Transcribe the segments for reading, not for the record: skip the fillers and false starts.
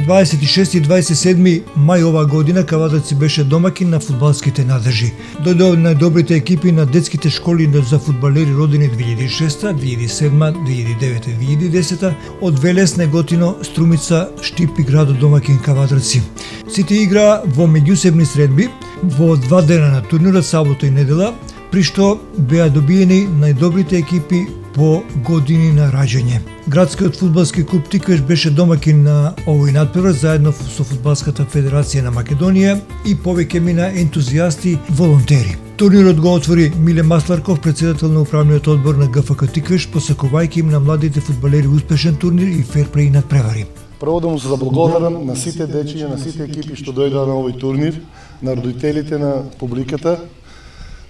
26 и 27 мај оваа година Кавадарци беше домакин на фудбалските надржи. Дојде најдобрите екипи на детските школи за фудбалери родени 2006, 2007, 2009 и 2010 од Велес, Неготино, Струмица, Штип и градот домакин Кавадарци. Сите играа во меѓусебни средби во 2 дена на турнирот, сабота и недела, при што беа добиени најдобрите екипи по години на раѓање. Градскиот фудбалски клуб Тиквеш беше домакин на овој натпревар заедно со Фудбалската федерација на Македонија и повеќе мина ентузијасти волонтери. Турнирот го отвори Миле Масларков, председател на управниот одбор на ГФК Тиквеш, посакувајќи им на младите фудбалери успешен турнир и ферплеј натпревари. Прво да му се заблагодарам на сите дечиња, на сите екипи што дојдоа на овој турнир, на родителите, на публиката,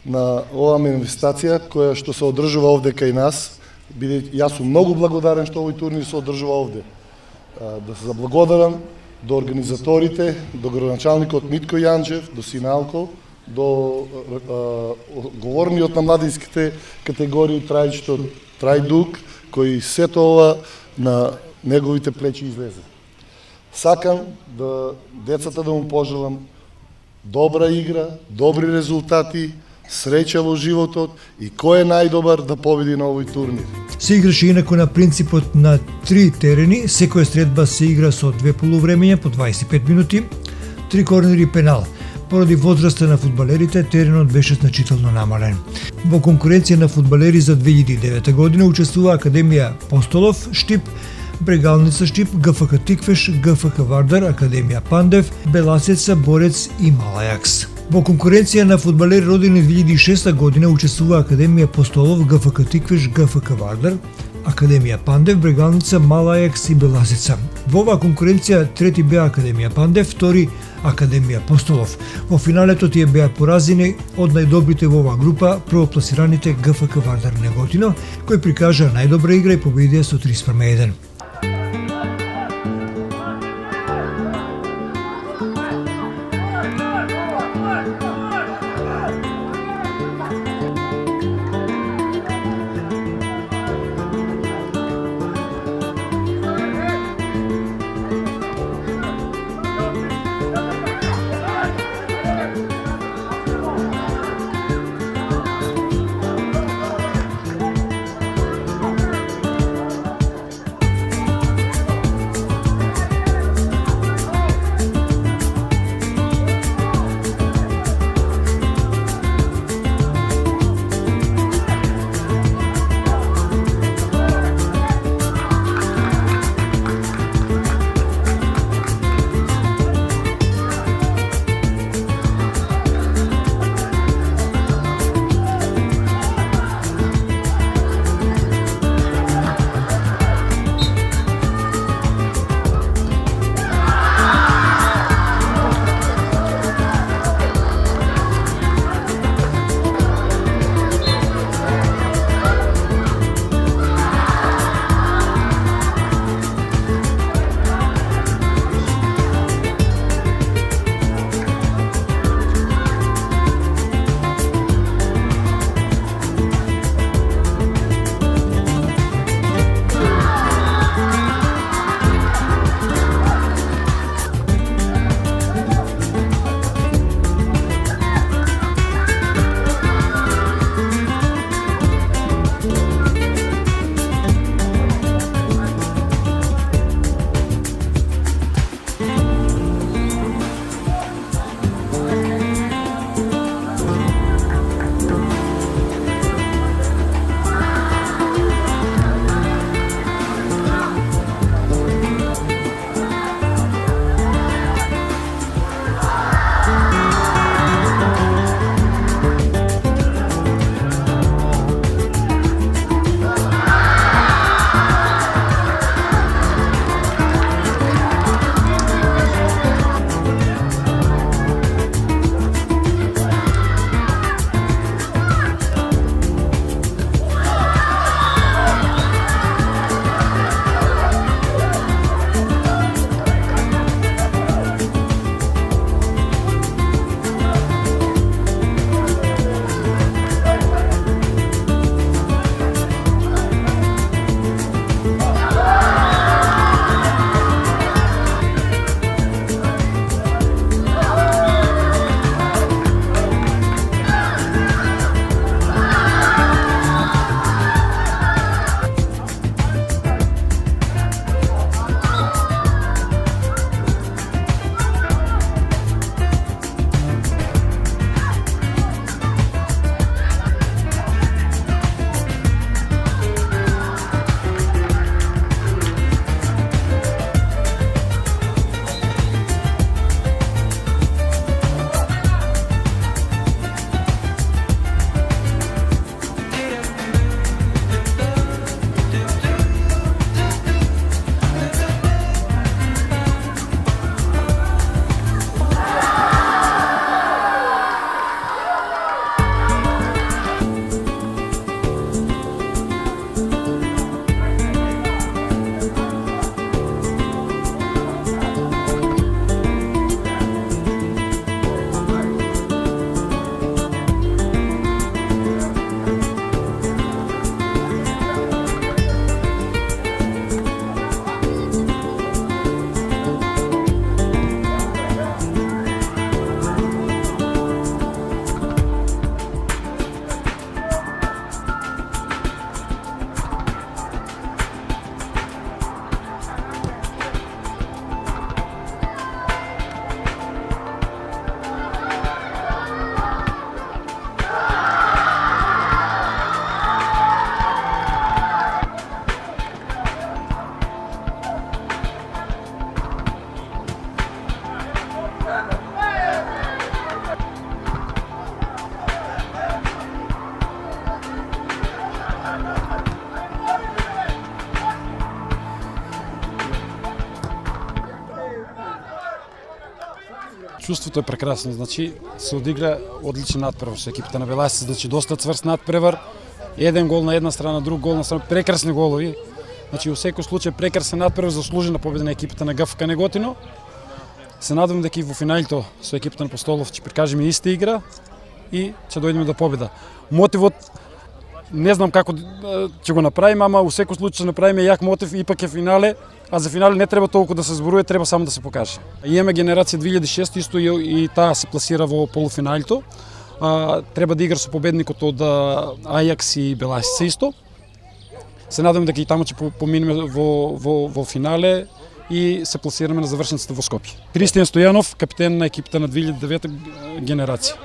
на оваа манифестација која што се одржува овде кај нас. Јас сум многу благодарен што овој турнир се одржува овде. Да се заблагодарам до организаторите, до градоначалникот Митко Јанчев, до Синалко, до говорниот на младинските категории Трајдук, кој сето ова на неговите плечи излезе. Сакам да децата да му пожелам добра игра, добри резултати, среќа во животот и кој е најдобар да победи на овој турнир. Се играше инаку на принципот на 3 терени, секоја средба се игра со 2 полувремења по 25 минути, 3 корнери и пенал. Поради возраста на фудбалерите, теренот беше значително намален. Во конкуренција на фудбалери за 2009 година учествува Академија Постолов, Штип, Брегалница Штип, ГФК Тиквеш, ГФК Вардар, Академија Пандев, Беласица, Борец и Малајакс. Во конкуренција на фудбалери родени 2006 година учествува Академија Постолов, ГФК Тиквеш, ГФК Вардар, Академија Пандев, Брегалница, Малајакс и Беласица. Во оваа конкуренција трети беа Академија Пандев, втори Академија Постолов. Во финалето тие беа поразени од најдобрите во оваа група, првопласираните ГФК Вардар Неготино, кој прикажа најдобра игра и победија со 3:1. Чувството е прекрасно, значи се одигра одличен надпревар со екипата на Беласица, значи доста цврст надпревар, еден гол на една страна, друг гол на страна, прекрасни голови. Значи во секој случај прекрасен надпревар, заслужена победа на екипата на ГФК Неготино. Се надевам дека и во финалито со екипата на Постолов ќе прикажеме иста игра и ќе дојдеме до победа. Мотивот не знам како ќе го направиме, ама во секој случај ќе направиме јак мотив, ипак е финале, а за финале не треба толку да се зборува, треба само да се покаже. Имаме генерација 2006 исто и таа се пласира во полуфиналито. Треба да игра со победникот од Ајакс и Беласица исто. Се надевам дека и таму ќе поминеме во финале и се пласираме на завршницата во Скопје. Кристијан Стојанов, капитен на екипата на 2009 генерација.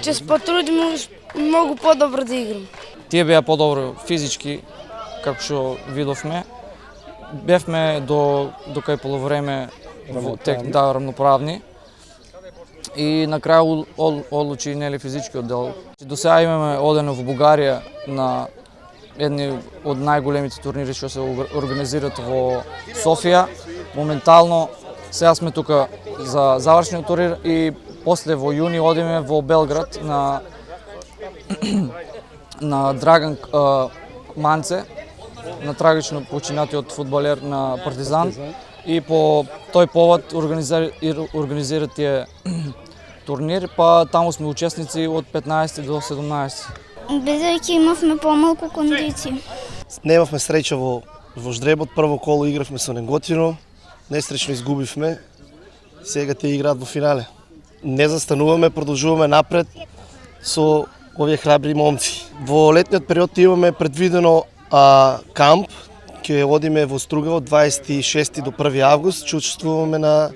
Ќе се потрудиме многу подобро да играм. Тие беа подобро физички, како што видовме. Бевме до кај полувреме рамноправни. И на крај одлучи нели физичкиот дел. До сега имаме одено во Бугарија на едни од најголемите турнири што се организираат во Софија. Моментално сега сме тука за завршниот турнир и после во јуни одиме во Белград на Драган Манце, на трагично починатиот фудбалер на Партизан, и по тој повод организира тие турнир, па таму сме учесници од 15 до 17. Бидејќи имавме помалку кондиција. Немавме среќа во ждребот, прво коло игравме со Неготино, несречно изгубивме, сега тие играат во финале. Не застануваме, продолжуваме напред со овие храбри момци. Во летниот период имаме предвидено камп, ќе одиме во Струга од 26 до 1 август, ќе учествуваме на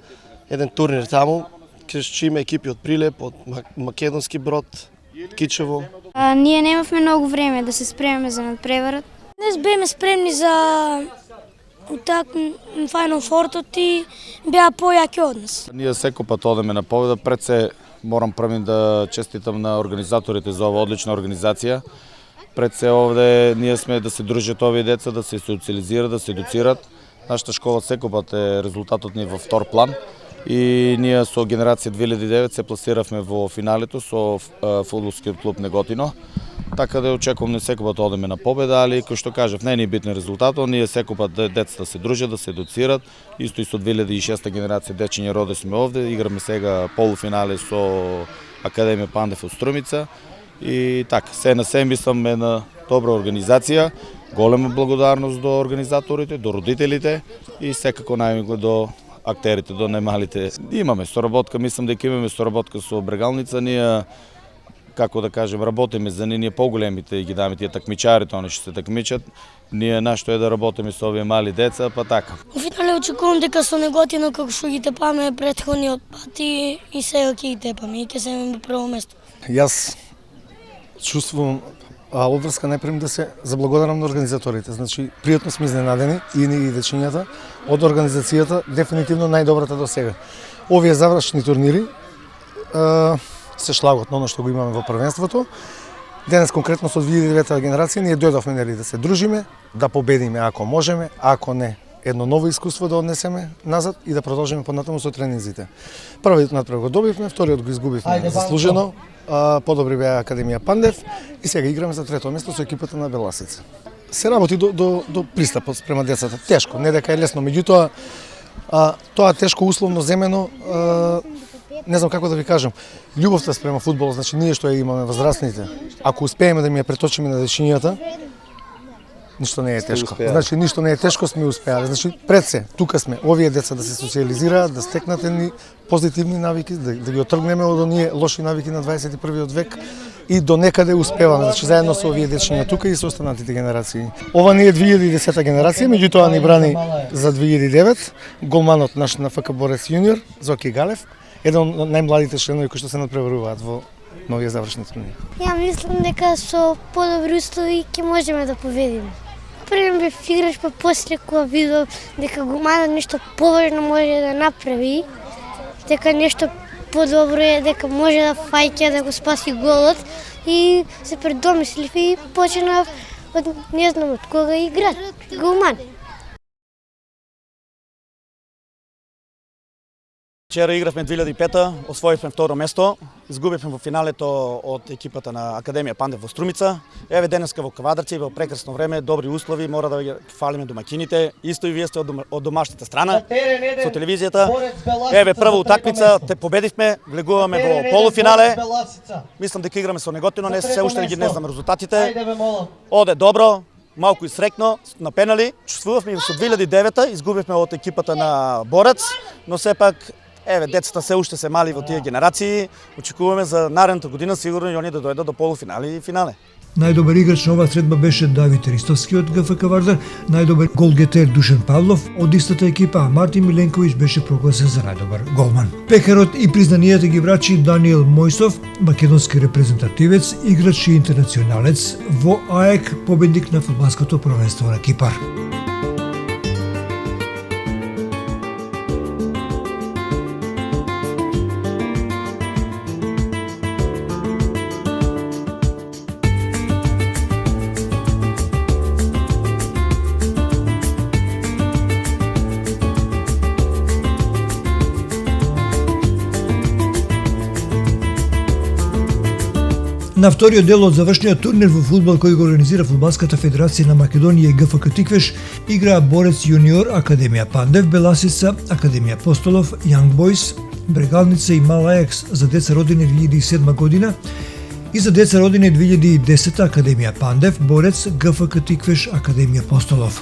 еден турнир таму, ќе има екипи од Прилеп, од Македонски Брод, Кичево. Ние немавме многу време да се спремаме за надпреварот. Днес беме спремни за Final Four и беа појаки од нас. Ние секој пат одеме на победа, пред се морам првин да честитам на организаторите за ова одлична организација. Пред се овде ние сме да се дружат овие деца, да се социализират, да се едуцират. Нашата школа секој пат е резултатот ни во втор план. И ние со генерација 2009 се пласиравме во финалето со фудбалскиот клуб Неготино. Така да очекувам не секој пат одеме на победа, али кој што кажав, не е ни битен резултатот, ние секој пат децата се дружат, да се едуцират. Исто и со 2006 генерација дечиња роде сме овде, играме сега полуфинале со Академија Пандев од Струмица. И така, се на се мислам една добра организација, голема благодарност до организаторите, до родителите и секако најмигле до актерите, до најмалите. Имаме соработка, мислам дека имаме соработка со Брегалница, ние како да кажем, работиме за ние поголемите и ги даме тие такмичарите, они што се такмичат. Ние нашто е да работиме со овие мали деца, па така. Во финале очекувам дека со Неготино како што ги тепаме претходниот пат и сега ќе ги тепаме и ќе се имаме прво место. Јас чувствувам обврска најпрем да се заблагодарам на организаторите. Значи, пријатно сме изненадени и ние и дечињата од организацијата, дефинитивно најдобрата до сега. Овие завршни турнири се шлагот на оно што го имаме во првенството. Денес конкретно со 2009 генерација ние дојдовме нели да се дружиме, да победиме ако можеме, ако не, едно ново искуство да однесеме назад и да продолжиме понатаму со тренинзите. Првиот надпревар го добивме, вториот го изгубивме заслужено. Подобри беа Академија Пандев и сега играме за трето место со екипата на Беласица. Се работи до пристапот спрема децата. Тешко, не дека е лесно, меѓутоа тоа тешко условно земено, не знам како да ви кажам, љубовта спрема фудбалот, значи ние што ја имаме возрастните, ако успееме да ми ја преточиме на дечињата, ништо не е тешко. Значи ништо не е тешко, сме успеале. Значи пред се, тука сме, овие деца да се социализираат, да стекнат едни позитивни навики, да ги отргнеме од оние лоши навики на 21 век и до некаде успеваме, значи заедно со овие дечиња тука и со останатите генерации. Ова не е 2010 генерација, меѓутоа ни брани за 2009 голманот наш на ФК Борец јуниор, Зоки Галев, еден од најмладите членови кои што се надпреваруваат во новија завршни турнири. Ја мислам дека со подобри услови ќе можеме да победиме. Првен бев играч, па после кога видов дека голманот нешто поважно може да направи, дека нешто подобро е, дека може да фаќа, да го спаси голот и се предомислив и почнав од не знам од кога играат голман. Вчера игравме 2005-та, освоихме второ место, изгубихме во финалето од екипата на Академија Пандев во Струмица. Еве денеска во Квадрци, во прекрасно време, добри услови, мора да ги фалиме домакините. Исто и вие сте од домашната страна, со телевизијата. Еве прва утакмица, те победивме, влегуваме во полуфинале. Мислам дека играме со Неготино, се уште не знам резултатите. Оде добро, малку изсрекно на пенали. Чувствувавме со 2009-та, изгубивме од екипата на Борец, но сепак еве, децата се уште се мали во тие генерации. Очекуваме за наредната година сигурно и они да дојдат до полуфинале и финале. Најдобар играч на оваа средба беше Давид Ристовски од ГФК Вардар, најдобар голгетер Душан Павлов од истата екипа, а Мартин Миленковиќ беше прогласен за најдобар голман. Пекарот и признанијата ги врачи Даниел Мојсов, македонски репрезентативец, играч и интернационалец во АЕК, победник на фудбалското првенство на Кипар. На вториот дел од завршниот турнир во фудбал кој го организира Фудбалската федерација на Македонија и ГФК Тиквеш, играа Борец јуниор, Академија Пандев, Беласица, Академија Апостолов, Young Boys, Брегалница и Мал Ајакс за деца родени 2007 година и за деца родени 2010 Академија Пандев, Борец, ГФК Тиквеш, Академија Апостолов.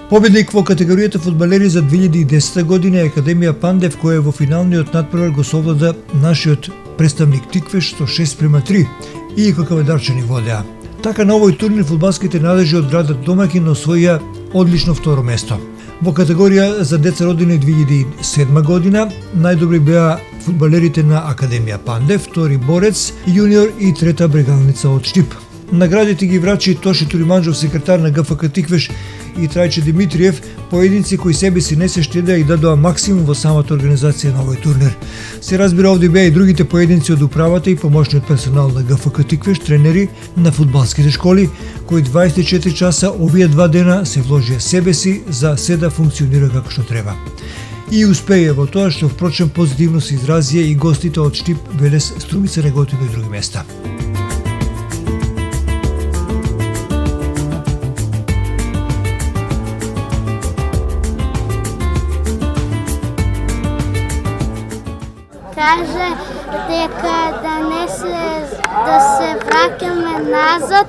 Победник во категоријата фудбалери за 2010 година е Академија Пандев, која во финалниот натпревар го совлада нашиот представник Тиквеш со 6:3 и Какаведарчани водеа. Така на овој турнир фудбалските надежи од градот домаќин освоија одлично второ место. Во категорија за деца родени 2007 година најдобри беа фудбалерите на Академија Пандев, втори борец, јуниор и трета брегалница од Штип. Наградите ги врачи Тоши Туриманџов, секретар на ГФК Тиквеш, и Трајче Димитриев, поединци кои себе си не се штедеа и дадоа максимум во самата организација на овој турнир. Се разбира, овде беа и другите поединци од управата и помошниот персонал на ГФК Тиквеш, тренери на фудбалските школи, кои 24 часа овие 2 дена се вложија себе си за се да функционира како што треба. И успеја во тоа што впрочем позитивно се изразија и гостите од Штип, Велес, Струмица, Неготино и други места. Каже дека да се враќаме назад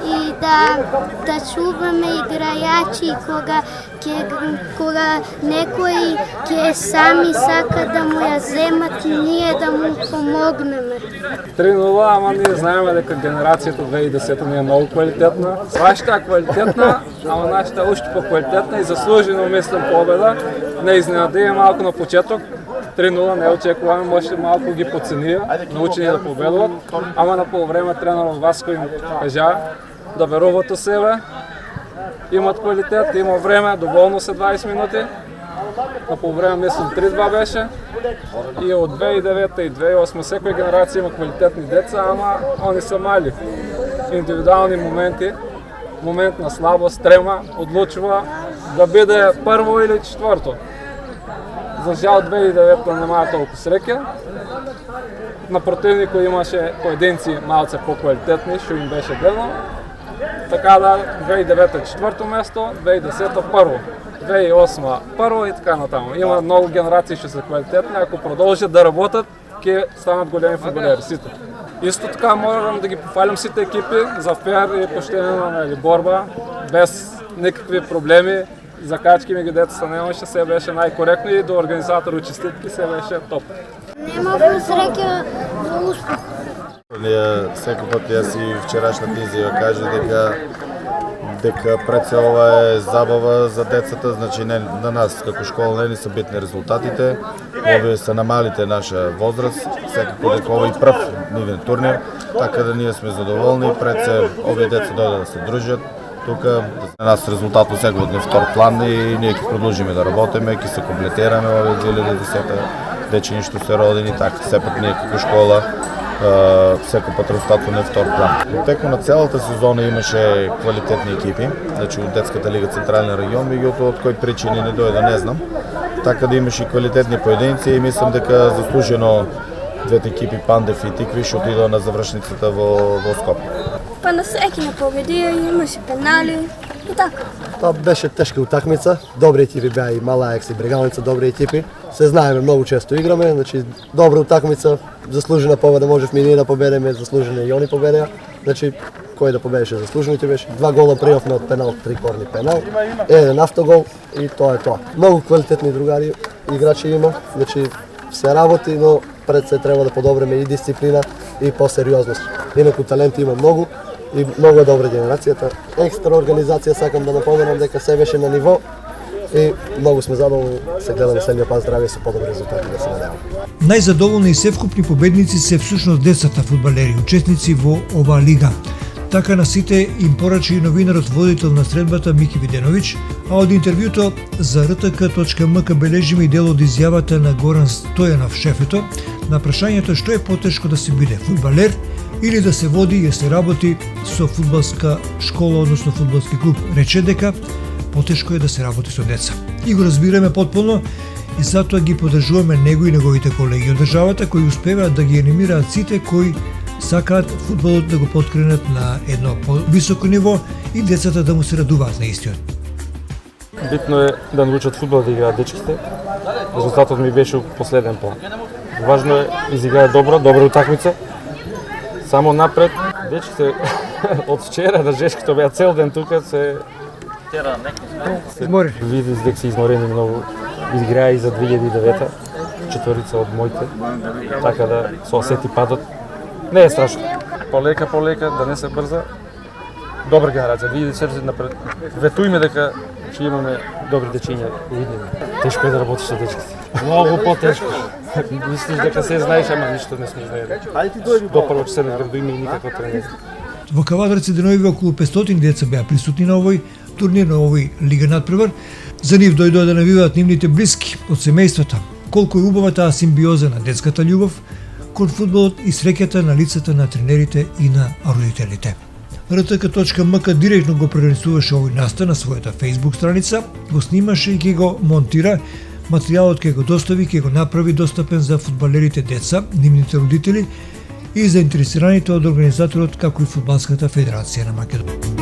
и да чуваме играјачи кога некои ќе сами сака да му ја земат, ние да му помогнеме. 3-0, ама ние знаеме дека генерацијата 2010 не е многу квалитетна. Вашата е квалитетна, ама нашата уште по-квалитетна и заслужено мислам победа. Не изненадија малку на почеток. 3-0 не очекуваме, може малку ги подценија, научени да победуват, ама на полувреме тренерот Васко им кажа да веруваат во себе, имат квалитет, има време, доволно се 20 минути. На полувреме мислам 3-2 беше и од 2009 и 2008 секоја генерација има квалитетни деца, ама они се мали. Индивидуални моменти, момент на слабост, трема, одлучува да биде прво или четврто. За жал 2009 немаа толку среќа. На противникот имаше поединци малце по-квалитетни, што им беше дено. Така да 2009 четврто место, 2010 прво, 2008 прво и така натаму. Има многу генерации што се квалитетни, ако продолжат да работат, ќе станат големи фудбалери сите. Исто така морам да ги пофалам сите екипи за фер и поштена борба, без никакви проблеми. Закачки ми ги децата немаше, се беше најкоректно и до организаторот честитки се беше топ. Немавме среќа во успех. Ние секој пат јас и вчерашната изјава кажа дека пред се ова е забава за децата, значи не на нас како школа не ни се битни резултатите. Овие се на малите наша возраст, секако дека ова и прв нивен турнир, така да ние сме задоволни, пред се овие деца дојдат да се дружат. Тука на нас резултатот сега од втор план и ние ќе продолжиме да работиме, ќе се комплетираме овие 2010 дечиња што се родени, така сепак ние како школа секој пат резултатот на втор план. Теку на целата сезона имаше квалитетни екипи, значи од детската лига Централен регион, меѓутоа од кои причини не дојде не знам. Така да имаше квалитетни поединци и мислам дека заслужено двете екипи Пандев и Тиквиш отидоа на завршницата во Скопје. Па на среќа не победија, имаше пенали и така. Тоа беше тешка утакмица, добри екипи беа и Мала Аекс и Брегалница, добри екипи. Се знаеме, многу често играме, значи добра утакмица, заслужена победа, можевме и ние да победиме, заслужено и они победеа. Значи кој да победеше заслужено ти беше. 2 гола пријавме од пенал, 3 корни пенал, еден автогол и тоа е тоа. Многу квалитетни другари, играчи има, значи се работи, но пред се треба да подобриме и дисциплина и посериозност. Инаку таленти има многу и многу е добра генерацијата. Екстра организација сакам да напоменам дека се беше на ниво и многу сме задоволни, се гледаме следниот пат здравје со подобри резултати да се надеваме. Најзадоволни и севкупни победници се всушност децата фудбалери, учесници во оваа лига. Така на сите им порачи и новинарот водител на средбата Мики Виденовиќ, а од интервјуто за rtk.mk бележиме и дел од изјавата на Горан Стојанов, шефето, на прашањето што е потешко да се биде фудбалер или да се води и се работи со фудбалска школа, односно фудбалски клуб. Рече дека потешко е да се работи со деца. И го разбираме потполно и затоа ги поддржуваме него и неговите колеги од државата кои успеваат да ги анимираат сите кои сакаат фудбалот да го поткренат на едно по-високо ниво и децата да му се радуваат на истиот. Битно е да научат фудбал да играат дечките. Резултатот ми беше последен план. Важно е изиграе добра утакмица. Само напред, дечките од вчера да жешките беа цел ден тука се Измориш. Види дека се изморени многу. Изиграа и за 2009 четворица од моите. Така да се осети падот. Не е страшно. Полека, да не се брза. Добра генерација. 2010 напред. Ветујме дека ќе имаме добри дечиња, видиме. Тешко е да работиш со дечките. Многу потешко. Мислиш дека се знаеш, ама ништо не сме знаели. Допрво че се не градуиме и никако тренер. Во Кавадарци денови околу 500 деца беа присутни на овој турнир, на овој лига надпревар. За нив дојдоа да навиваат нивните блиски од семејствата. Колку е убава таа симбиоза на детската љубов кон фудбалот и среќата на лицата на тренерите и на родителите. РТК.МК директно го пренесуваше овој настан на својата Facebook страница, го снимаше и ќе го монтира. Материјалот ќе го достави, ќе го направи достапен за фудбалерите деца, нивните родители и заинтересираните од организаторот, како и Фудбалската федерација на Македонија.